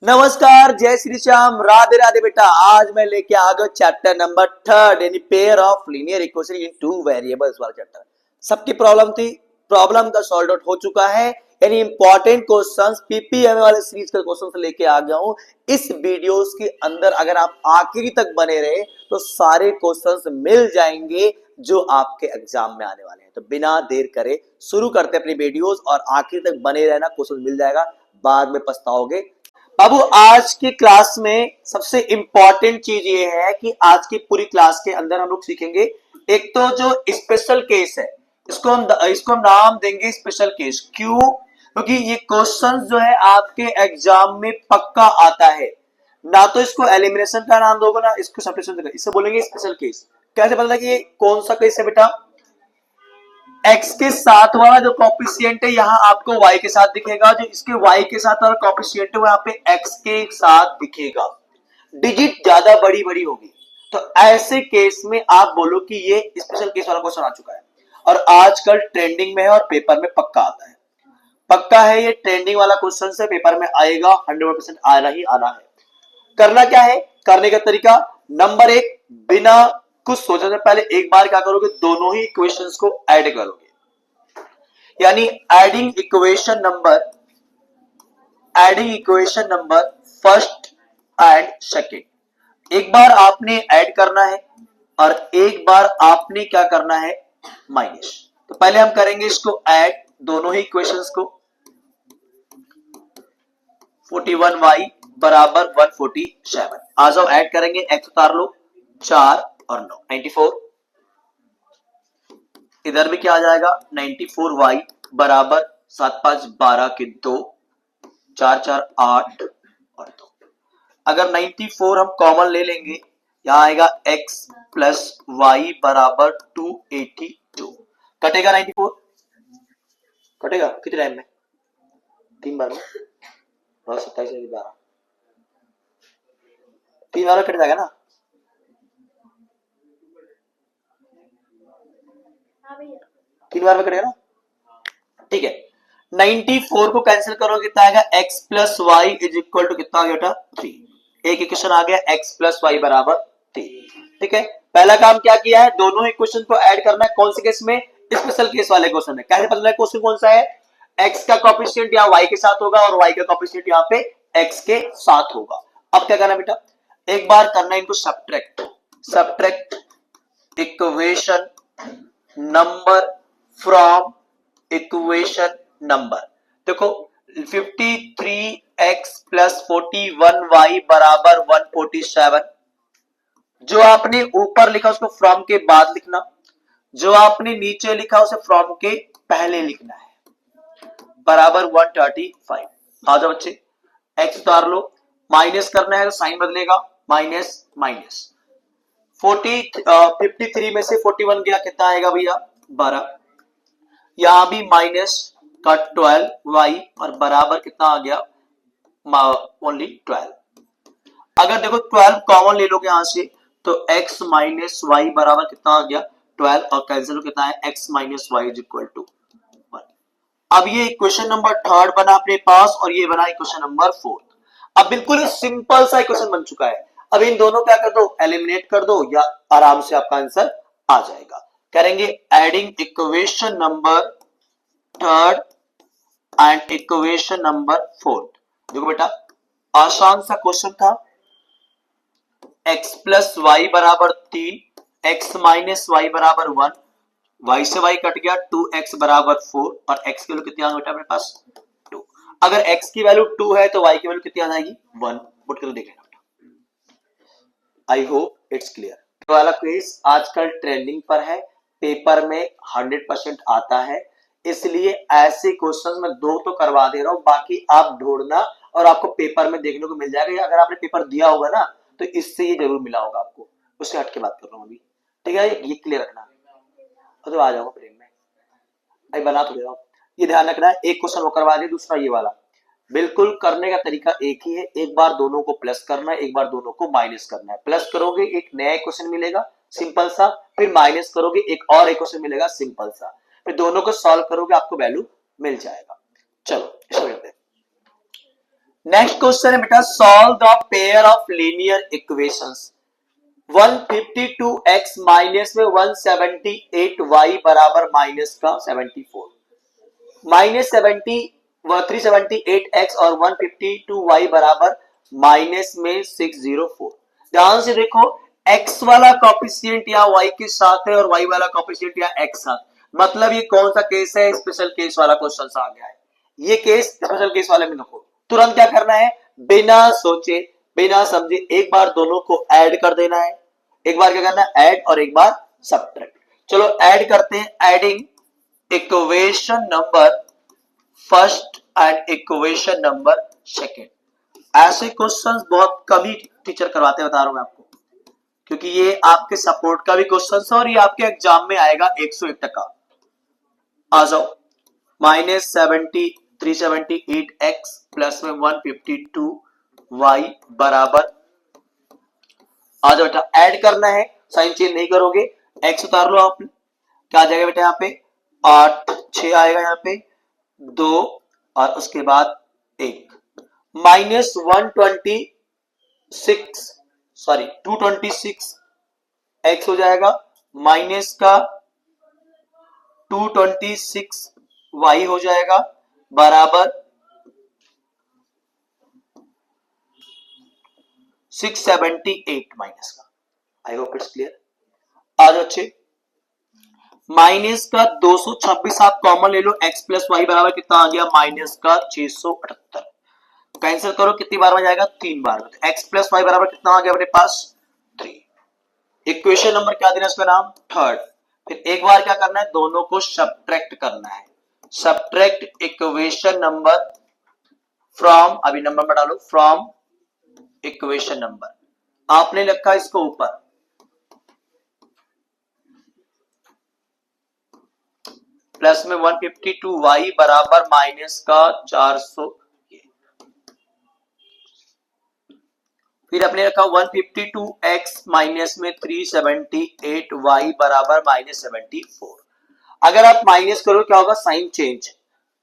नमस्कार, जय श्री श्याम, राधे राधे बेटा। आज मैं लेके आ गया चैप्टर नंबर 3 यानी pair of linear equation in two variables वाला चैप्टर। सबकी प्रॉब्लम थी, प्रॉब्लम का सॉल्व आउट हो चुका है। यानी इंपॉर्टेंट क्वेश्चंस पीपीएमए वाले सीरीज के क्वेश्चंस लेके आ गया हूं इस वीडियोस के अंदर। अगर आप आखिरी तक बने रहे तो सारे क्वेश्चंस मिल जाएंगे जो आपके एग्जाम में आने वाले हैं। तो बिना देर करे शुरू करते अपनी वीडियोस और आखिर तक बने रहना, क्वेश्चन मिल जाएगा, बाद में पछताओगे। बाबू, आज की क्लास में सबसे इंपॉर्टेंट चीज ये है कि आज की पूरी क्लास के अंदर हम लोग सीखेंगे एक तो जो स्पेशल केस है, इसको हम नाम देंगे स्पेशल केस। क्यों? क्योंकि ये क्वेश्चन जो है आपके एग्जाम में पक्का आता है। ना तो इसको एलिमिनेशन का नाम दोगे ना इसको सब्ट्रैक्शन का, इससे बोलेंगे स्पेशल केस। कैसे पता कि ये कौन सा केस है बेटा? x के साथ वाला जो कॉफिशिएंट है यहाँ आपको y के साथ दिखेगा, जो इसके y के साथ वाला कॉफिशिएंट है वो यहाँ पे x के साथ दिखेगा। डिजिट ज्यादा बड़ी बड़ी होगी, तो ऐसे केस में आप बोलो कि ये स्पेशल केस वाला क्वेश्चन आ चुका है और आजकल ट्रेंडिंग में है और पेपर में पक्का आता है। पक्का है, ये ट्रेंडिंग वाला क्वेश्चन से पेपर में आएगा, 100% आना ही आना है। करना क्या है? करने का तरीका नंबर 1, बिना कुछ सोचने से पहले एक बार क्या करोगे, दोनों ही इक्वेशंस को ऐड करोगे। यानी adding equation number first and second. एक बार आपने ऐड करना है और एक बार आपने क्या करना है, माइनस। तो पहले हम करेंगे इसको ऐड, दोनों ही इक्वेशंस को। 41y बराबर 147। आ जाओ ऐड करेंगे, x उतार लो, 4 और 9 94। इधर भी क्या आ जाएगा, 94y बराबर 7 5 12 के 2, 4 4 8 और 2। अगर 94 हम कॉमन ले लेंगे, यहां आएगा x प्लस वाई बराबर 282। कटेगा 94? कटेगा कितने टाइम में? 3 बार में, 27 12 3 बार में कट जाएगा ना। तीन बार में कटेगा ना, ठीक है। 94 को कैंसिल करो, कितना आएगा, x plus y is equal to कितना आ गया बेटा, 3। एक इक्वेशन आ गया x प्लस वाई बराबर 3। ठीक है, पहला काम क्या किया है, दोनों इक्वेशन को ऐड करना है। कौन से केस में? स्पेशल केस वाले क्वेश्चन में। कैसे पता चला क्वेश्चन कौन सा है? x का कोएफिशिएंट यहाँ y के साथ होगा और y का कोएफिशिएंट यहाँ पे x के साथ होगा। अब क्या करना बेटा, एक बार करना इनको subtract equation number from equation number. देखो 53x प्लस 41y बराबर 147। जो आपने ऊपर लिखा उसको फ्रॉम के बाद लिखना, जो आपने नीचे लिखा उसे फ्रॉम के पहले लिखना है, बराबर 135। आ जाओ बच्चे, x उतार लो, माइनस करना है तो साइन बदलेगा, माइनस माइनस। 53 में से 41 गया, कितना आएगा भैया, 12। यहां भी माइनस का 12y और बराबर कितना आ गया, ओनली 12। अगर देखो 12 कॉमन ले लोगे यहां से तो x माइनस वाई बराबर कितना आ गया, 12 और कैंसिल कितना है, x minus y is equal to 1। अब ये इक्वेशन नंबर 3 बना अपने पास और ये बना इक्वेशन नंबर 4। अब बिल्कुल सिंपल सा इक्वेशन बन चुका है। अब इन दोनों क्या कर दो, एलिमिनेट कर दो, या आराम से आपका आंसर आ जाएगा। करेंगे adding equation number 3 and equation number 4। देखो बेटा, आसान सा क्वेश्चन था। x प्लस वाई बराबर 3, x माइनस वाई बराबर 1, y से y कट गया, 2x बराबर 4 और x की वैल्यू कितनी आ गई बेटा अपने पास, 2। अगर x की वैल्यू 2 है तो y की वैल्यू कितनी आ जाएगी, 1। पुट करके देख लेना बेटा। I hope it's clear. तो वाला क्विज आजकल ट्रेंडिंग पर है, पेपर में 100% आता है, इसलिए ऐसे क्वेश्चंस मैं 2 तो करवा दे रहा हूं, बाकी आप ढूंढना और आपको पेपर में देखने को मिल जाएगा। अगर आपने पेपर दिया होगा ना तो इससे ये जरूर मिला होगा आपको, उससे हट के बात कर रहा हूं अभी, ठीक है। ये क्लियर रखना, तो आ जाऊंगा प्रेम में, अभी बना तो दे रहा हूं। ये ध्यान रखना है, एक क्वेश्चन वो करवा दे, दूसरा ये वाला। बिल्कुल करने का तरीका एक ही है, एक बार दोनों को प्लस करना है, एक बार दोनों को माइनस करना है। प्लस करोगे एक नया इक्वेशन मिलेगा सिंपल सा, फिर माइनस करोगे एक और इक्वेशन मिलेगा सिंपल सा, फिर दोनों को सॉल्व करोगे आपको वैल्यू मिल जाएगा। चलो शुरू करते हैं। नेक्स्ट क्वेश्चन है बेटा, solve the pair of linear equations 152x minus में 178y बराबर माइनस का 74, माइनस 378x और 152y बराबर माइनस में 604। ध्यान से देखो, x वाला कॉफिशिएंट या y के साथ है और y वाला कॉफिशिएंट या x साथ, मतलब ये कौन सा केस है, स्पेशल केस वाला क्वेश्चन आ गया है। ये केस स्पेशल केस वाले में देखो, तुरंत क्या करना है, बिना सोचे बिना समझे एक बार दोनों को ऐड कर देना है। एक बार क्या करना है, ऐड, और एक बार सबट्रैक्ट। चलो ऐड करते हैं, adding equation number first and equation number second. ऐसे क्वेश्चंस बहुत कम ही टीचर करवाते हैं, बता रहा हूं मैं आपको, क्योंकि ये आपके सपोर्ट का भी क्वेश्चन है और ये आपके एग्जाम में आएगा 101%। आ जाओ, माइनस 378x प्लस में 152y बराबर, आ जाओ बेटा ऐड करना है, साइन चेंज नहीं करोगे, x उतार लो आपने, क्या आ जाएगा बेटा यहाँ पे 8, 6 आएगा यहाँ पे 2 और उसके बाद 1, माइनस 226 x हो जाएगा, माइनस का 226 y हो जाएगा बराबर 678 माइनस का। I hope it's clear. आज अच्छे, माइनस का 226 आप कॉमन ले लो, x प्लस वाई बराबर कितना आ गया, माइनस का 678। कैंसिल करो, कितनी बार में जाएगा, 3 बार में। x प्लस वाई बराबर कितना आ गया अपने पास 3। इक्वेशन नंबर क्या देना है, इसका नाम थर्ड। फिर एक बार क्या करना है, दोनों को सबट्रैक्ट करना है। सबट्रैक्ट इक्वेशन नंबर फ्रॉम, अभी नंबर में डालो, फ्रॉम इक्वेशन नंबर, आपने लिखा इसको ऊपर, प्लस में 152y बराबर माइनस का 400, फिर अपने रखा 152x माइनस में 378y बराबर माइनस 74। अगर आप माइनस करो क्या होगा, sign change,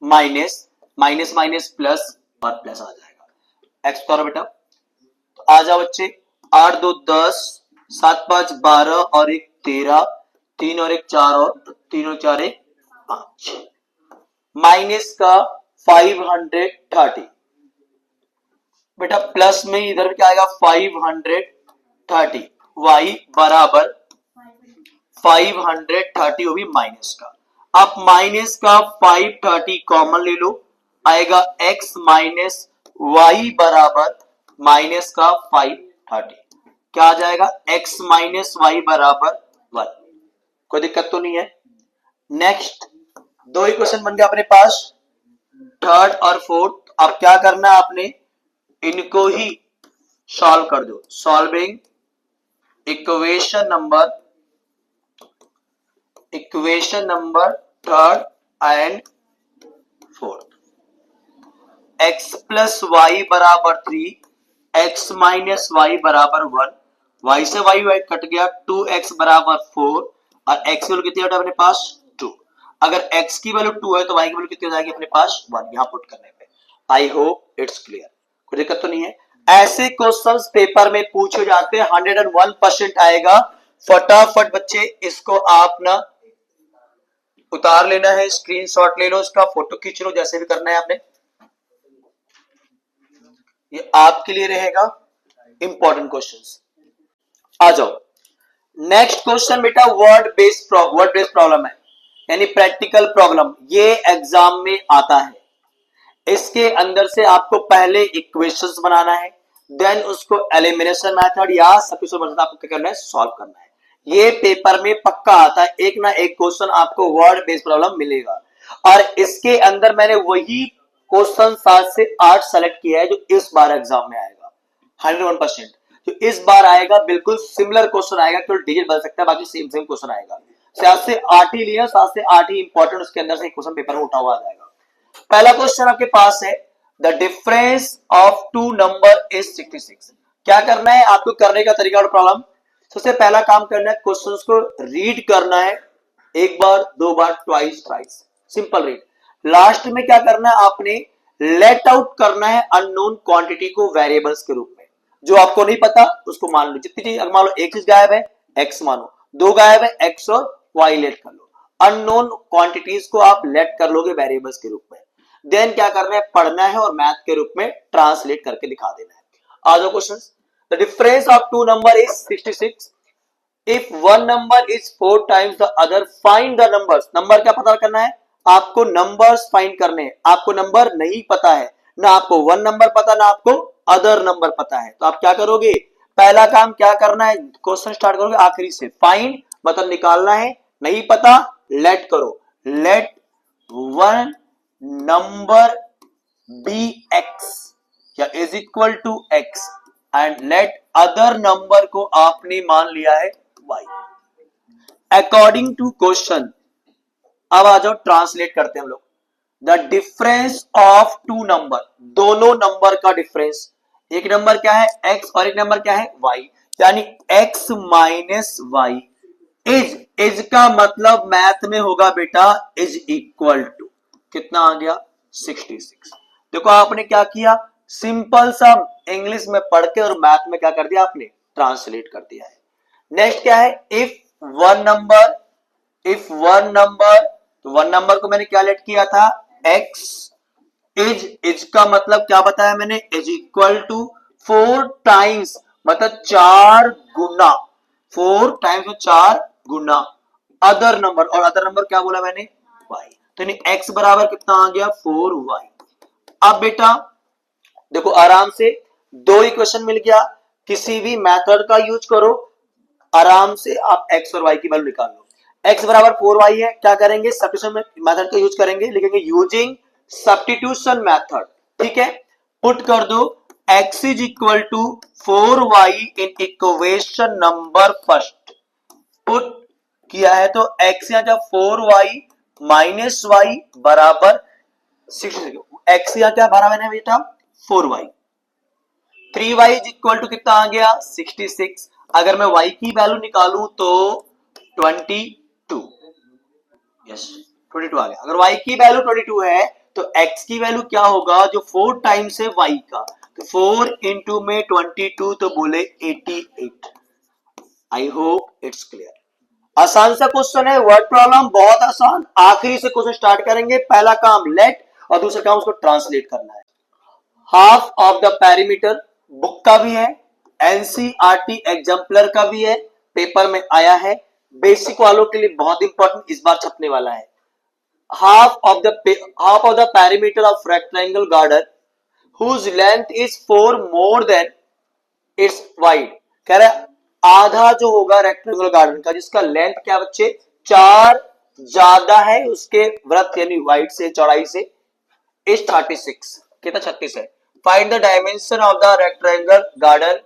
minus minus minus plus और प्लस आ जाएगा। एक्स करो बेटा, तो आ जाओ बच्चे, 8 2 10, 7 5 12 और 1 13, 3 और 1 4 और 3 और 4 1 5, माइनस का 530 बेटा, प्लस में इधर क्या आएगा 530, y बराबर 530 वो भी माइनस का। आप माइनस का 530 कॉमन ले लो, आएगा x माइनस वाई बराबर माइनस का 530, क्या आ जाएगा x माइनस वाई बराबर 1। कोई दिक्कत तो नहीं है। नेक्स्ट दो इक्वेशन बन गया अपने पास, थर्ड और फोर्थ। अब क्या करना है आपने, इनको ही सॉल्व कर दो। Solving equation number third and fourth. x plus y बराबर 3, x माइनस वाई बराबर 1, y से y कट गया, 2x बराबर 4 और x की वैल्यू कितनी है अपने पास 2। अगर x की वैल्यू 2 है तो y की वैल्यू कितनी हो जाएगी अपने पास 1, यहां पुट करने पे। आई होप इट्स क्लियर, कोई दिक्कत तो नहीं है। ऐसे क्वेश्चंस पेपर में पूछे जाते हैं, 101% आएगा। फटाफट बच्चे इसको आप ना उतार लेना है, स्क्रीनशॉट ले लो, इसका फोटो खींच लो, जैसे भी करना है आपने, ये आपके लिए रहेगा इंपॉर्टेंट क्वेश्चंस। आ जाओ नेक्स्ट क्वेश्चन बेटा, वर्ड बेस्ड प्रॉब्लम है, यानी प्रैक्टिकल प्रॉब्लम, ये एग्जाम में आता है। इसके अंदर से आपको पहले इक्वेशंस बनाना है, देन उसको एलिमिनेशन मेथड या सब्स्टिट्यूशन मेथड आपको क्या करना है, सॉल्व करना है। ये पेपर में पक्का आता है, एक ना एक क्वेश्चन आपको वर्ड बेस्ड प्रॉब्लम मिलेगा। और इसके अंदर मैंने वही क्वेश्चन 7 से 8 सेलेक्ट किया है जो इस बार एग्जाम में आएगा 101%। जो इस बार आएगा बिल्कुल सिमिलर क्वेश्चन आएगा, केवल डिजिट बदल सकता है, बाकी सेम क्वेश्चन आएगा। 7 से 8 ही लिया, 7 से 8 ही इंपॉर्टेंट, उसके अंदर से क्वेश्चन पेपर में उठा हुआ आ जाएगा। पहला क्वेश्चन आपके पास है, the difference of two number is 66। क्या करना है आपको, करने का तरीका और प्रॉब्लम, सबसे पहला काम करना है, क्वेश्चंस को रीड करना है, एक बार, दो बार, ट्वाइस, सिंपल रीड। लास्ट में क्या करना है आपने, लेट आउट करना है अननोन क्वांटिटी को वेरिएबल्स के रूप में। जो आपको नहीं पता उसको मान लो, जितनी चीज, अगर मान लो एक चीज गायब है एक्स मानो, दो गायब है एक्स और वाई लेट कर लो। अननोन क्वांटिटीज को आप लेट कर लोगे वेरिएबल्स के रूप में। देन क्या करना है, पढ़ना है और मैथ के रूप में ट्रांसलेट करके दिखा देना है। आ जाओ question. The difference of two number is 66। If one number is 4 times the other, find the numbers. Number क्या पता करना है आपको, नंबर्स फाइंड करने हैं। आपको नंबर नहीं पता है, ना आपको वन नंबर पता ना आपको अदर नंबर पता है, तो आप क्या करोगे, पहला काम क्या करना है, क्वेश्चन स्टार्ट करोगे आखिरी से। फाइंड मतलब निकालना है, नहीं पता लेट करो। Let one number be x या is equal to x and let other number को आपने मान लिया है वाई अकॉर्डिंग टू क्वेश्चन। अब आ जाओ ट्रांसलेट करते हैं हम लोग। The difference of two number, दोनों नंबर का डिफरेंस, एक नंबर क्या है x और एक नंबर क्या है y, यानी x माइनस वाई इज का मतलब मैथ में होगा बेटा इज इक्वल टू कितना आ गया 66। देखो आपने क्या किया, सिंपल सा इंग्लिश में पढ़ के और मैथ में क्या कर दिया आपने, ट्रांसलेट कर दिया है। नेक्स्ट क्या है, if one number, if one number, तो वन नंबर को मैंने क्या लेट किया था x, इज का मतलब क्या बताया मैंने, इज इक्वल टू 4 टाइम्स मतलब 4 गुना, 4 टाइम्स में 4 गुना अदर नंबर, और अदर नंबर क्या बोला मैंने y, तो x बराबर कितना आ गया 4y। अब बेटा देखो आराम से दो इक्वेशन मिल गया, किसी भी मेथड का यूज करो, आराम से आप x और y की वैल्यू निकाल लो। x बराबर 4y है, क्या करेंगे सब्स्टिट्यूशन मेथड का यूज करेंगे, लिखेंगे यूजिंग सब्स्टिट्यूशन मेथड। ठीक है, पुट कर दो x is equal to 4y in equation number first. Put किया है तो x यहां जब 4y माइनस वाई बराबर 66, x यहां क्या भरा मैंने बेटा 4y, 3y is equal to कितना आ गया 66। अगर मैं y की वैल्यू निकालूं तो 22, यस 22 आ गया। अगर y की वैल्यू 22 है तो x की वैल्यू क्या होगा, जो 4 टाइम्स है y का, तो 4 इंटू में 22 तो बोले 88। I hope it's clear. आसान सा क्वेश्चन है, वर्ड प्रॉब्लम बहुत आसान। आखिरी से क्वेश्चन स्टार्ट करेंगे, पहला काम लेट और दूसरा काम उसको ट्रांसलेट करना है। Half of the perimeter book का भी है, एनसीईआरटी एग्जाम्पलर का भी है, पेपर में आया है, बेसिक वालों के लिए बहुत इंपॉर्टेंट इस बार छपने वाला है। Half of the perimeter of rectangle garden whose length is 4 more than its wide. कह रहा है आधा जो होगा रेक्टेंगल गार्डन का, जिसका लेंथ क्या बच्चे 4 ज्यादा है उसके वृत्त यानी वाइड से, चौड़ाई से, इज 36 कितना 36 है। Find the dimension of the rectangle garden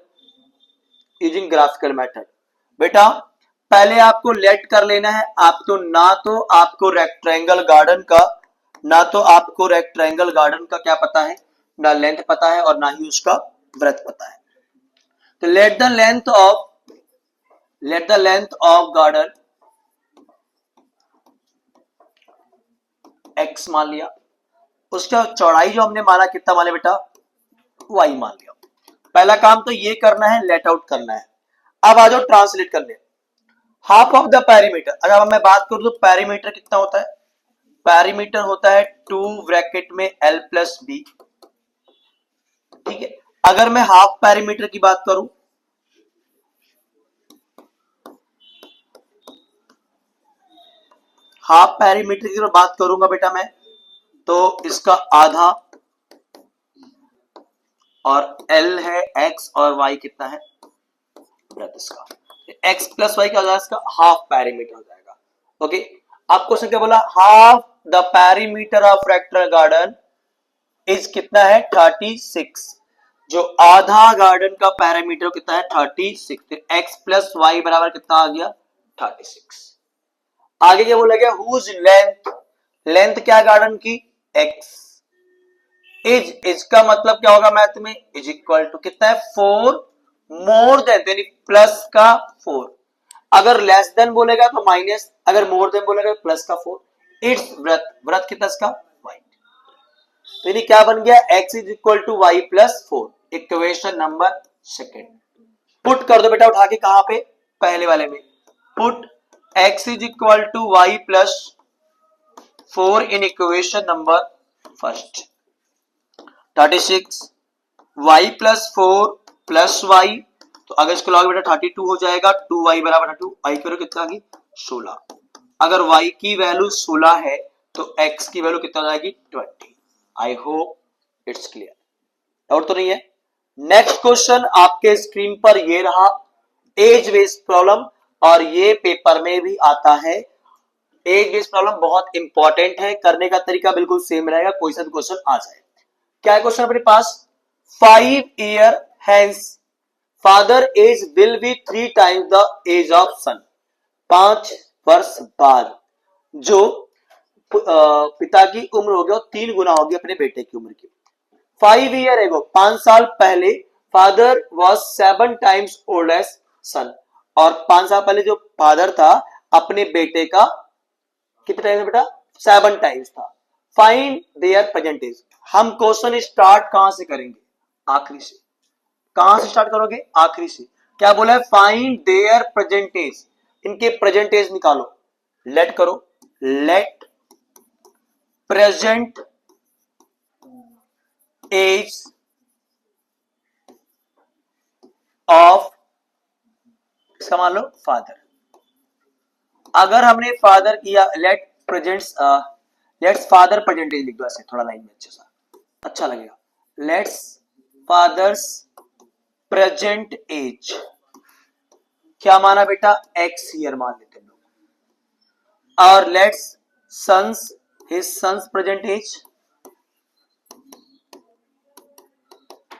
using graphical method. बेटा पहले आपको लेट कर लेना है, आप तो ना तो आपको रेक्टेंगल गार्डन का, ना तो आपको रेक्टेंगल गार्डन का क्या पता है, ना लेंथ पता है और ना ही उसका वृत्त पता है। तो let the length of garden x मान लिया, उसका चौड़ाई जो हमने माना कितना माने बेटा y मान लिया। पहला काम तो ये करना है, लेट आउट करना है। अब आ जाओ ट्रांसलेट करने। हाफ ऑफ द पेरीमीटर, अगर मैं बात करूं तो पेरीमीटर कितना होता है, पेरीमीटर होता है 2 ब्रैकेट में l प्लस बी। ठीक है, अगर मैं हाफ पेरीमीटर की बात करूं, हाफ पेरीमीटर की बात करूंगा बेटा मैं, तो इसका आधा, और l है x और y कितना है वृत्त इसका, x प्लस वाई क्या हो जाएगा, इसका हाफ पेरीमीटर हो जाएगा। ओके, अब क्वेश्चन क्या बोला, half the perimeter of rectangle garden is कितना है 36, जो आधा गार्डन का पैरामीटर कितना है 36, तो x प्लस वाई बराबर कितना आ गया 36। आगे क्या बोला गया, हुज लेंथ, लेंथ क्या गार्डन की x, इज का मतलब क्या होगा मैथ में, इज इक्वल टू कितना है 4 मोर देन, यानी प्लस का 4, अगर लेस देन बोलेगा तो माइनस, अगर मोर देन बोलेगा तो प्लस का 4। इट्स वृत्त, वृत्त कितना इसका वाइड। तो यानी क्या बन गया, x is equal to y plus 4, equation number second. Put कर दो बेटा उठा के, कहां पे, पहले वाले में। Put x is equal to y plus 4 in equation number first. 36 y plus 4 plus y, तो अगर इसको लॉग बेटा 32 हो जाएगा, 2y बराबर 2, y की वैल्यू कितना आ गई 16। अगर y की वैल्यू 16 है तो x की वैल्यू कितना हो जाएगी 20। I hope it's clear, doubt तो नहीं है। नेक्स्ट क्वेश्चन आपके स्क्रीन पर ये रहा, एज बेस्ड प्रॉब्लम, और ये पेपर में भी आता है। एज बेस्ड प्रॉब्लम बहुत इंपॉर्टेंट है, करने का तरीका बिल्कुल सेम रहेगा, कोई सा भी क्वेश्चन आ जाए। क्या है क्वेश्चन अपने पास, 5 year hence father age will be 3 times the age of son. 5 वर्ष बाद जो पिता की उम्र होगी वो 3 गुना होगी अपने बेटे की उम्र की। 5 ईयर एगो, 5 साल पहले father was 7 times old age son, और 5 साल पहले जो फादर था अपने बेटे का कितने टाइम्स बेटा 7 टाइम्स था। Find their present age. हम क्वेश्चन स्टार्ट कहां से करेंगे, आखिरी से। कहां से स्टार्ट करोगे, आखिरी से। क्या बोला है, फाइंड देयर प्रेजेंट एज, इनके प्रेजेंट एज निकालो। लेट करो, लेट प्रेजेंट एज ऑफ, इसका मान लो फादर। अगर हमने फादर किया, let presents, let's father present age लिख दो ऐसे, थोड़ा लाइन में अच्छे सा अच्छा लगेगा। लेट्स फादर्स प्रेजेंट एज, क्या माना बेटा, एक्स ईयर मान लेते हैं लोग। और let's sons, his sons present age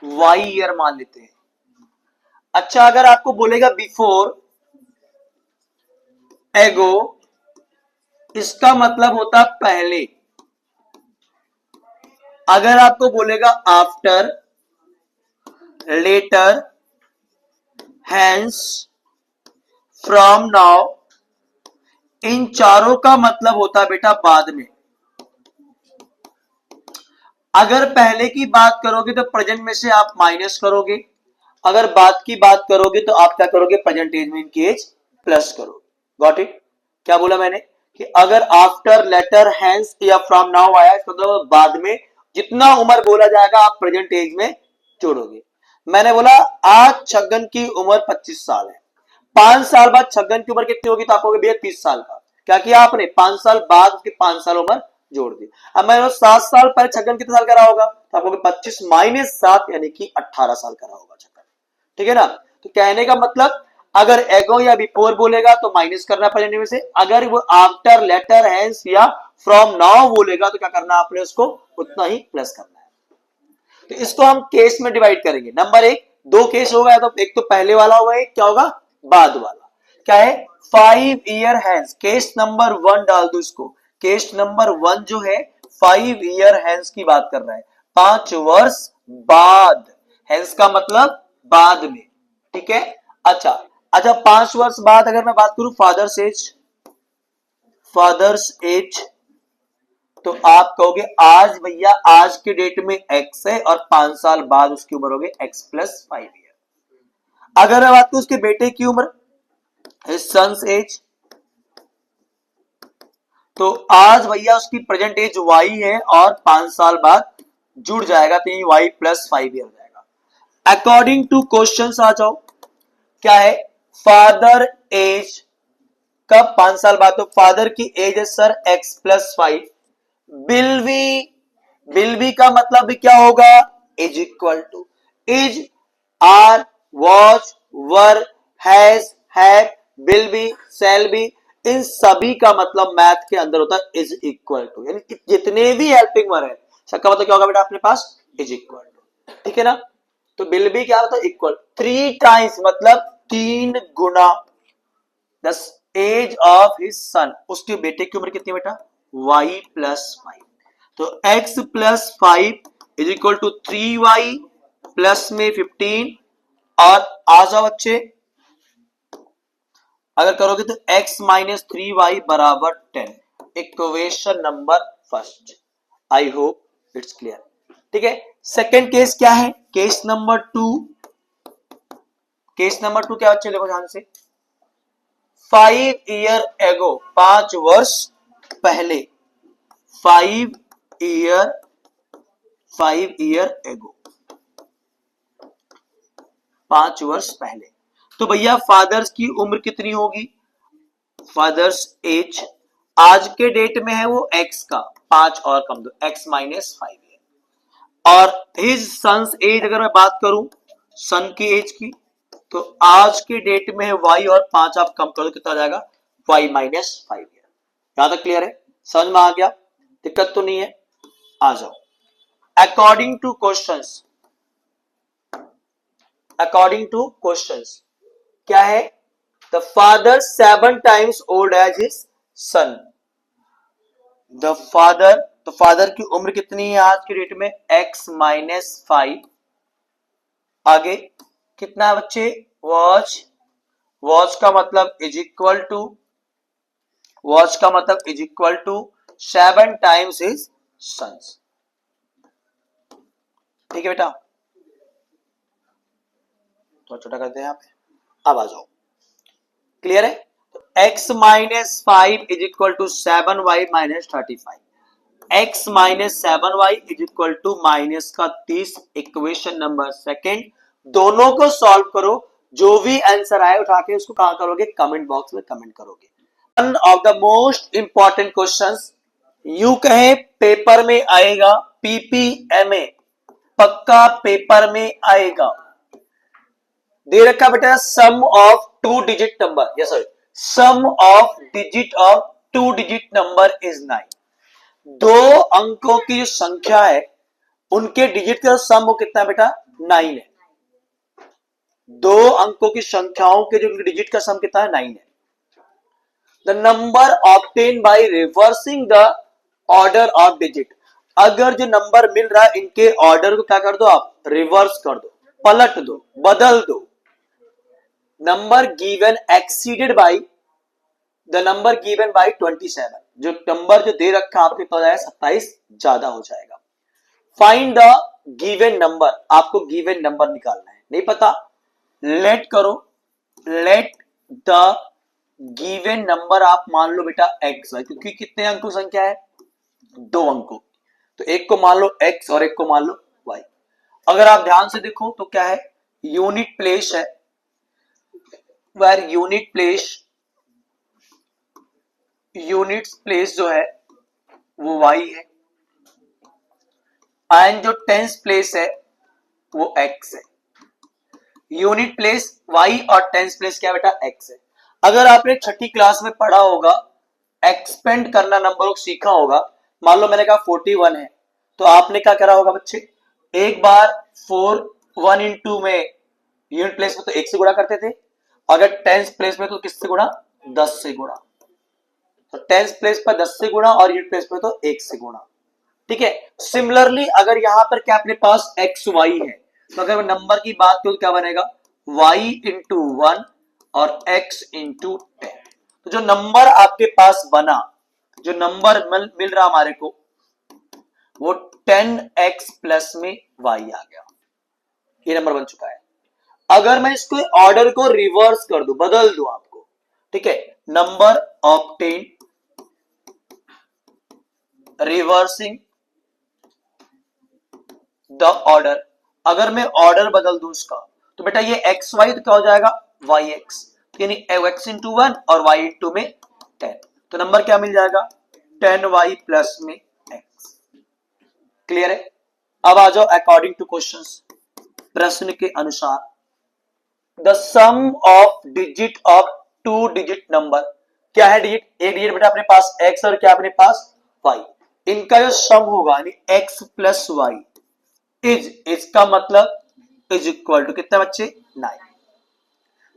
y year मान लेते हैं। अच्छा, अगर आपको बोलेगा बिफोर, एगो, इसका मतलब होता पहले। अगर आपको बोलेगा after, later, hence, from, now, इन चारों का मतलब होता है बेटा बाद में। अगर पहले की बात करोगे तो प्रेजेंट में से आप माइनस करोगे, अगर बाद की बात करोगे तो आप क्या करोगे, प्रेजेंट एज में इनकी एज प्लस करोगे। Got it. क्या बोला मैंने कि अगर आफ्टर, लेटर, हैंस या फ्रॉम नाउ आया, इसका मतलब बाद में जितना उम्र बोला जाएगा आप प्रेजेंट एज में जोड़ोगे। मैंने बोला आज छगन की उम्र 25 साल है, 5 साल बाद छगन की उम्र कितनी होगी, तो आप कहोगे भैया 30 साल का। क्या किया आपने, 5 साल बाद उसके 5 साल उम्र जोड़ दी। अब मैंने 7 साल पहले छगन कितने साल का रहा होगा, तो आप कहोगे 25 माइनस 7 यानी कि 18 साल का रहा होगा छगन। ठीक है ना। तो कहने का मतलब अगर एगो या बिफोर बोलेगा तो माइनस करना प्रेजेंट में से, अगर वो आफ्टर, लेटर, हैंस या फ्रॉम नाउ बोलेगा तो क्या करना आपने, उसको उतना ही प्लस करना है। तो इसको हम केस में डिवाइड करेंगे। नंबर 1, 2 केस होगा, तो एक तो पहले वाला होगा, एक क्या होगा बाद वाला। क्या है, 5 ईयर हैंस, केस नंबर 1 डाल दो इसको। केस नंबर 1 जो है 5 ईयर हैंस की बात कर रहा है, 5 वर्ष बाद। हैंस का मतलब बाद में, ठीक है। अच्छा अच्छा, 5 वर्ष बाद अगर मैं बात करूं फादर्स एज, फादर्स एज, तो आप कहोगे आज भैया आज के डेट में एक्स है और 5 साल बाद उसकी उम्र होगी एक्स प्लस 5 ईयर। अगर मैं बात करूं उसके बेटे की उम्र, सन्स एज, तो आज भैया उसकी प्रेजेंट एज वाई है और 5 साल बाद जुड़ जाएगा तो ये वाई प्लस 5 ईयर हो जाएगा। अकॉर्डिंग टू क्वेश्चन आ जाओ, क्या है, फादर एज कब 5 साल बाद, तो फादर की एज है sir x plus 5। Will be का मतलब भी क्या होगा, is equal to, is, are, was, were, has, have, will be, shall be, इन सभी का मतलब मैथ के अंदर होता है इज इक्वल टू, यानी जितने भी हेल्पिंग वर्ड है सबका मतलब क्या होगा बेटा अपने पास, इज इक्वल टू। ठीक है ना। तो विल बी क्या होता है, इक्वल, 3 टाइम्स मतलब 3 गुना, दस एज ऑफ हिज सन, उसके बेटे की उम्र कितनी बेटा, y प्लस 5। तो x प्लस 5 is equal to 3y plus में 15, और आ जाओ बच्चे अगर करोगे तो x माइनस 3y बराबर 10, equation number first. I hope it's clear. ठीक है। सेकंड केस क्या है, केस नंबर 2, केस नंबर 2 क्या बच्चे देखो ध्यान से, 5 ईयर एगो, 5 वर्ष पहले, 5 ईयर, 5 ईयर एगो, 5 वर्ष पहले। तो भैया फादर्स की उम्र कितनी होगी, फादर्स एज आज के डेट में है वो x का 5 और कम दो, x -5 है। और हिज सन्स एज अगर मैं बात करूं सन की एज की, तो आज के डेट में है y और 5 आप कम करो कितना आ जाएगा, y -5 है। यहां तक क्लियर है, समझ में आ गया, दिक्कत तो नहीं है। आ जाओ, according two questions, according two questions क्या है, the father 7 times old as his son, the father, तो फादर की उम्र कितनी है आज की डेट में, x -5, आगे कितना बच्चे, वॉच, वॉच का मतलब इज इक्वल टू, वॉच का मतलब is equal to 7 times his sons. ठीक है बेटा, तो छोटा करते हैं यहाँ पे, अब आ जाओ, क्लियर है। तो x -5 is equal to 7y -35, x -7y is equal to minus का 30, इक्वेशन नंबर सेकेंड। दोनों को सॉल्व करो, जो भी आंसर आए उठा के उसको कहां करोगे, कमेंट बॉक्स में कमेंट करोगे। One of the most important questions, you कहे पेपर में आएगा, पीपीएमए पक्का पेपर में आएगा। दे रखा बेटा sum of 2 digit number, yes sir, sum of digit of 2 digit number is 9। 2 अंकों की जो संख्या है उनके डिजिट का सम वो कितना है बेटा, 9 है। 2 अंकों की संख्याओं के जो डिजिट का सम कितना है, 9 है। The number obtain by reversing the order of digit, अगर जो नंबर मिल रहा है इनके ऑर्डर को क्या कर दो आप, रिवर्स कर दो, पलट दो, बदल दो। Number given exceeded by the number given by 27, जो नंबर जो दे रखा आपके पास है 27 ज्यादा हो जाएगा। फाइंड द गिवन नंबर, आपको गिवन नंबर निकालना है, नहीं पता लेट करो, लेट द गिवन नंबर आप मान लो बेटा x है, क्योंकि कितने अंकों संख्या है, 2 अंकों, तो एक को मान लो x और एक को मान लो y। अगर आप ध्यान से देखो तो क्या है, यूनिट प्लेस है, where unit place, unit place जो है वो y है, एंड जो टेंस प्लेस है वो x है। यूनिट प्लेस y और टेंस प्लेस क्या बेटा, x है। अगर आपने छठी क्लास में पढ़ा होगा, एक्सपेंड करना नंबर को सीखा होगा, मान लो मैंने कहा 41 है, तो आपने क्या करा होगा बच्चे, एक बार 4 1 into में यूनिट प्लेस में तो 1 से गुणा करते थे, अगर टेंस प्लेस में तो किससे गुणा, 10 से गुणा, तो टेंस प्लेस पर 10 से गुणा और यूनिट प्लेस में तो 1 से गुणा। ठीक है, सिमिलरली अगर यहां पर क्या अपने पास एक्स वाई है, तो अगर नंबर की बात करूं तो क्या बनेगा, y इंटू 1 और x इंटू 10। तो जो नंबर आपके पास बना, जो नंबर मिल रहा हमारे को, वो 10x प्लस में y आ गया, ये नंबर बन चुका है। अगर मैं इसको ऑर्डर को रिवर्स कर दूं, बदल दूं आपको, ठीक है, number obtain reversing the order, अगर मैं ऑर्डर बदल दूं उसका, तो बेटा ये एक्स वाई तो क्या हो जाएगा, वाई एक्स, यानी एक्स इंटू 1 और वाई इंटू में 10, तो नंबर क्या मिल जाएगा, 10y प्लस में x। क्लियर है। अब आ जाओ अकॉर्डिंग टू क्वेश्चंस, प्रश्न के अनुसार, the sum of digit of 2 digit number, क्या है डिजिट, एक डिजिट बेटा अपने पास x और क्या अपने पास y, इनका जो सम होगा यानी x प्लस वाई इज, इसका मतलब इज इक्वल टू कितना बच्चे, 9।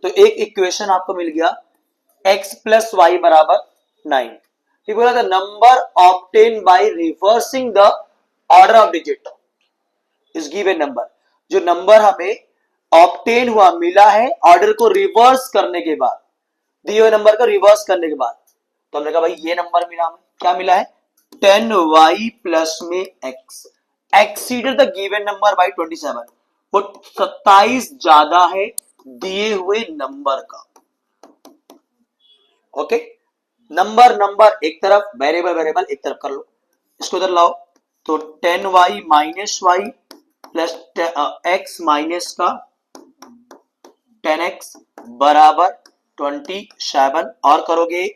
तो एक इक्वेशन आपको मिल गया, x प्लस वाई बराबर 9। फिर बोला था number obtain by reversing the order of digit is given number, जो नंबर हमें ऑब्टेन हुआ मिला है ऑर्डर को रिवर्स करने के बाद, दिए हुए नंबर को रिवर्स करने के बाद, तो हमने कहा भाई ये नंबर मिला हमें, क्या मिला है, 10y प्लस में x, exceeded the given number by 27, वो 27 ज्यादा है दिए हुए नंबर का। ओके, नंबर नंबर एक तरफ, वेरिएबल वेरिएबल एक तरफ कर लो, इसको इधर लाओ, तो 10y minus y plus x minus का 10x बराबर 27, और करोगे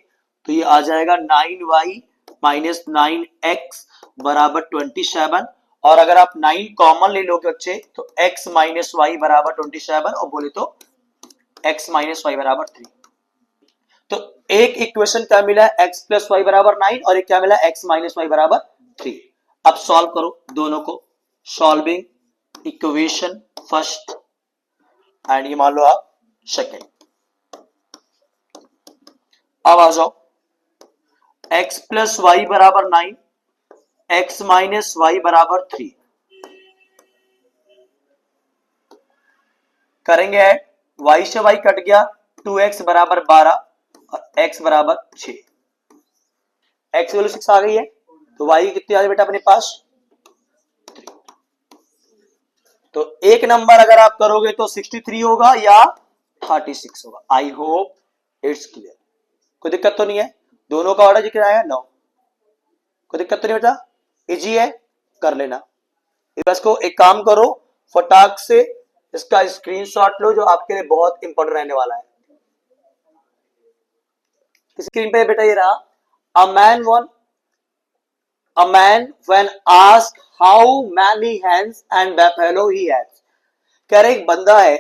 तो ये आ जाएगा 9y माइनस 9x बराबर 27, और अगर आप 9 कॉमन ले लोगे बच्चे तो x माइनस वाई बराबर 27, और बोले तो x माइनस वाई बराबर 3। तो एक इक्वेशन क्या मिला, x प्लस वाई बराबर 9, और एक क्या मिला, x माइनस वाई बराबर 3। अब सॉल्व करो दोनों को, सॉल्विंग इक्वेशन फर्स्ट एंड ये मान लो आप सेकेंड। अब आ जाओ, x प्लस वाई बराबर 9, x माइनस वाई बराबर 3 करेंगे ऐड, y से y कट गया, 2x बराबर 12 और x बराबर 6, x वैल्यू 6 आ गई है, तो y कितनी आ गई बेटा अपने पास 3। तो एक नंबर अगर आप करोगे तो 63 होगा या 36 होगा। आई होप इट्स क्लियर, कोई दिक्कत तो नहीं है, दोनों का ऑर्डर जिक्र आया नो, कोई दिक्कत तो नहीं बेटा, इजी है, कर लेना। इसको एक काम करो, फटाक से इसका स्क्रीनशॉट लो, जो आपके लिए बहुत इंपॉर्टेंट रहने वाला है। स्क्रीन पे बेटा ये रहा, a man when asked how many hens and buffalo he has, कह रहे एक बंदा है,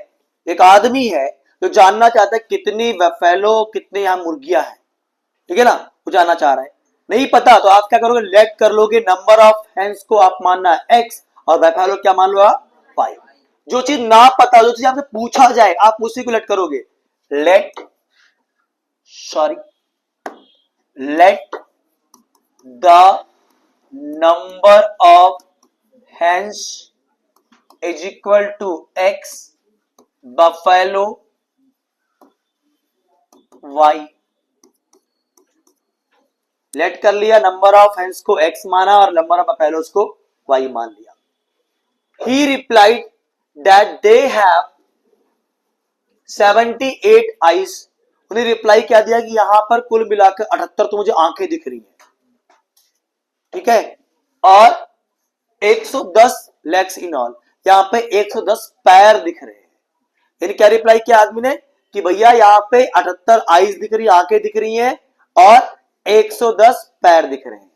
एक आदमी है जो जानना चाहता है कितनी बफेलो, कितने यहां मुर्गियां हैं, ठीक है ना, वो जानना चाह रहा है, नहीं पता तो आप क्या करोगे, लेट कर लोगे, नंबर ऑफ हेन्स को आप मानना है x और बफेलो क्या मान लो आप 5। जो चीज ना पता, जो चीज आपसे पूछा जाए आप उसी को लेट करोगे, let the number of hens is equal to x buffalo y। Let कर लिया, नंबर ऑफ हेन्स को x माना और नंबर ऑफ बफेलोज को y मान लिया। He replied that they have 78 eyes, उन्हें रिप्लाई क्या दिया कि यहां पर कुल मिलाकर 78 तो मुझे आंखें दिख रही हैं, ठीक है, और 110 लेग्स इन ऑल, यहां पे 110 पैर दिख रहे हैं। यानी क्या रिप्लाई किया आदमी ने कि भैया यहां पे 78 आईज दिख रही, आंखें दिख रही हैं और 110 पैर दिख रहे हैं।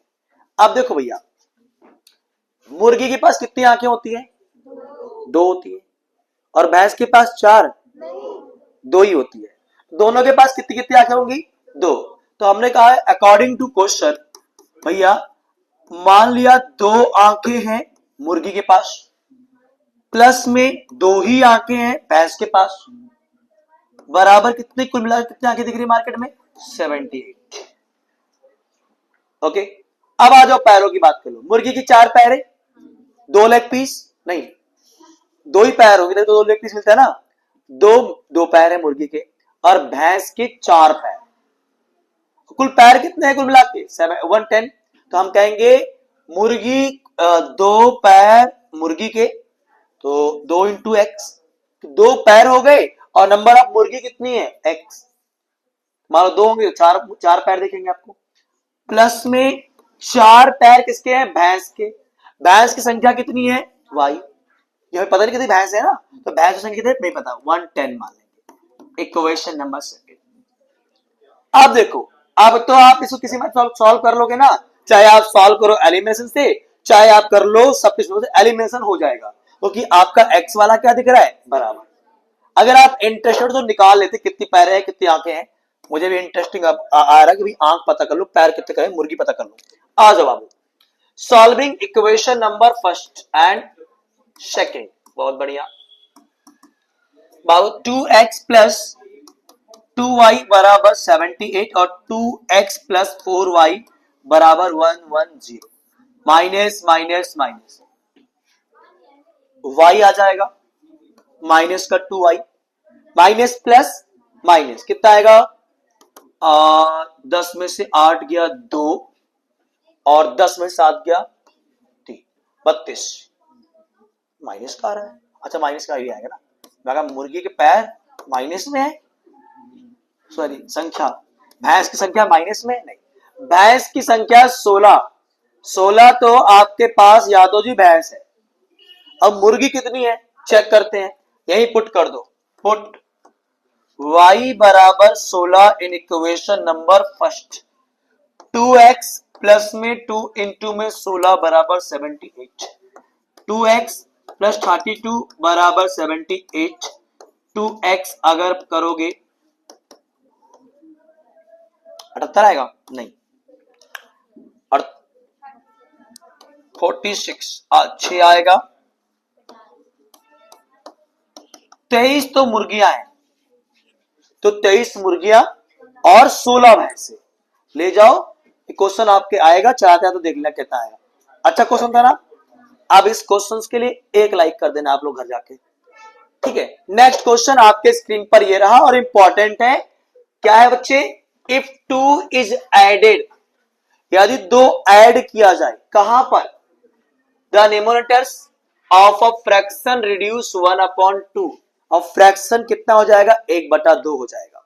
अब देखो भैया, मुर्गी के पास कितनी आंखें होती हैं, 2 होती है, और भैंस के पास 4, 2 ही होती है, दोनों के पास कितनी कितनी आंखें होंगी, 2। तो हमने कहा है अकॉर्डिंग टू क्वेश्चन, भैया मान लिया 2 आंखें हैं मुर्गी के पास, प्लस में 2 ही आंखें हैं भैंस के पास, बराबर कितने, कुल मिलाकर कितनी आंखें दिख रही मार्केट में, 78। ओके, अब आ जाओ पैरों की बात कर लो, मुर्गी की 4 पैर है, 2 लेग पीस, नहीं 2 ही पैर होगी, तो 2 लेग पीस मिलता है ना, 2 पैर है मुर्गी के, और भैंस के 4 पैर, कुल पैर कितने हैं कुल मिला के 110। तो हम कहेंगे मुर्गी 2 पैर मुर्गी के, तो 2 इंटू एक्स, 2 पैर हो गए, और नंबर ऑफ मुर्गी कितनी है x, मान लो 2 होंगे, 4 पैर देखेंगे आपको, प्लस में 4 पैर किसके हैं, भैंस के, भैंस की संख्या कितनी है y, ये पता नहीं कितनी भैंस है ना, तो भैंस की संख्या नहीं पता, 110 मान लेंगे, इक्वेशन नंबर सेकंड। अब देखो, अब तो आप इसको किसी में सॉल्व कर लोगे ना, चाहे आप सॉल्व करो एलिमिनेशन से, चाहे आप कर लो सब कुछ से, एलिमिनेशन हो जाएगा, क्योंकि आपका x वाला क्या दिख रहा है बराबर। अगर आप इंटरेस्टेड तो निकाल लेते कितनी पैर है कितनी आंखें हैं, मुझे भी इंटरेस्टिंग आ रहा है कि भाई आंख पता कर लो, पैर कितने करें, मुर्गी पता कर लो। आ जाओ बाबू, solving equation number first and second, बहुत बढ़िया बाबू, 2x प्लस 2y बराबर 78 और 2x प्लस 4y बराबर 110, माइनस माइनस माइनस y आ जाएगा, माइनस का 2y, माइनस प्लस माइनस कितना आएगा, 10 में से 8 गया 2, और 10 में 7 गया 3, 32, माइनस का आ रहा है, अच्छा माइनस का भी आएगा ना, मैं कहा मुर्गी के पैर माइनस में है, सॉरी संख्या, भैंस की संख्या माइनस में नहीं, भैंस की संख्या 16, 16 तो आपके पास यादव जी भैंस है। अब मुर्गी कितनी है चेक करते हैं, यही पुट कर दो, पुट y बराबर 16 इन equation number first, 2x plus में 2 इंटू में 16 बराबर 78, 2x प्लस 32 बराबर 78, 2x अगर करोगे 78 आएगा नहीं, 46 6 आएगा, 23 तो मुर्गियां हैं, तो 23 मुर्गियां और 16 भैंसे ले जाओ, क्वेश्चन आपके आएगा, चाहते हैं तो देख लेना कितना आएगा। अच्छा क्वेश्चन था ना, अब इस क्वेश्चन के लिए एक लाइक कर देना आप लोग घर जाके, ठीक है। नेक्स्ट क्वेश्चन आपके स्क्रीन पर ये रहा और इंपॉर्टेंट है, क्या है बच्चे, इफ 2 इज एडेड, यदि 2 ऐड किया जाए, कहां पर, the numerators of a fraction reduce 1/2, और फ्रैक्शन कितना हो जाएगा 1/2 हो जाएगा।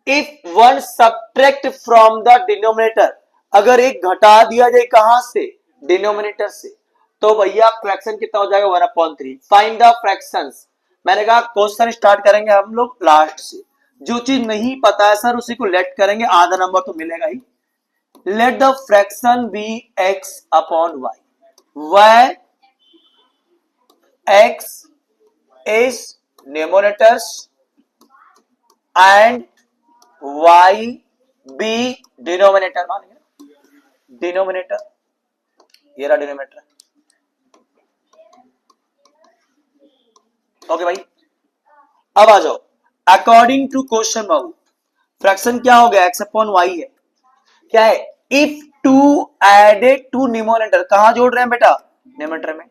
If one subtract from the denominator, अगर एक घटा दिया जाए कहां से, डिनोमिनेटर से, तो भैया फ्रैक्शन कितना हो जाएगा 1/3। फाइंड द फ्रैक्शंस, मैंने कहा क्वेश्चन स्टार्ट करेंगे हम लोग लास्ट से, जो चीज नहीं पता है सर उसी को लेट करेंगे, आधा नंबर तो मिलेगा ही। Let the fraction be x upon y, where x is numerators and y b denominator, मानेंगे डिनोमिनेटर, ये रहा डिनोमिनेटर, ओके भाई। अब आ जाओ, अकॉर्डिंग टू क्वेश्चन बाबू, फ्रैक्शन क्या हो गया x अपॉन वाई है, क्या है, इफ 2 एडेड टू न्यूमरेटर, कहां जोड़ रहे हैं बेटा न्यूमरेटर में,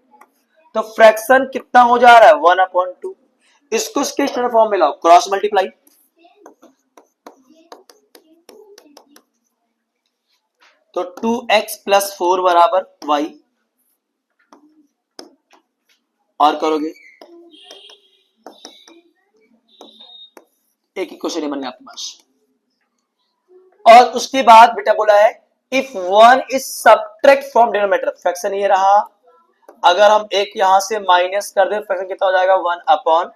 तो फ्रैक्शन कितना हो जा रहा है 1/2, इसको इसके स्टैंडर्ड फॉर्म में लाओ, क्रॉस मल्टीप्लाई, तो 2x प्लस 4 बराबर y, और करोगे एक ही क्वेश्चन बनने आपके पास, और उसके बाद बेटा बोला है if 1 is subtract from denominator, fraction ये रहा, अगर हम एक यहां से माइनस कर दे फ्रैक्शन कितना हो जाएगा 1/3,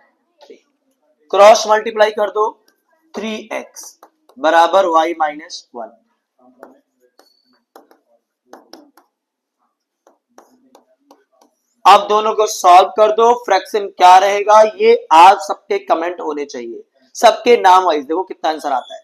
क्रॉस मल्टीप्लाई कर दो 3x बराबर y माइनस 1, अब दोनों को सॉल्व कर दो, फ्रैक्शन क्या रहेगा, ये आज सबके कमेंट होने चाहिए, सबके नाम वाइज देखो कितना आंसर आता है।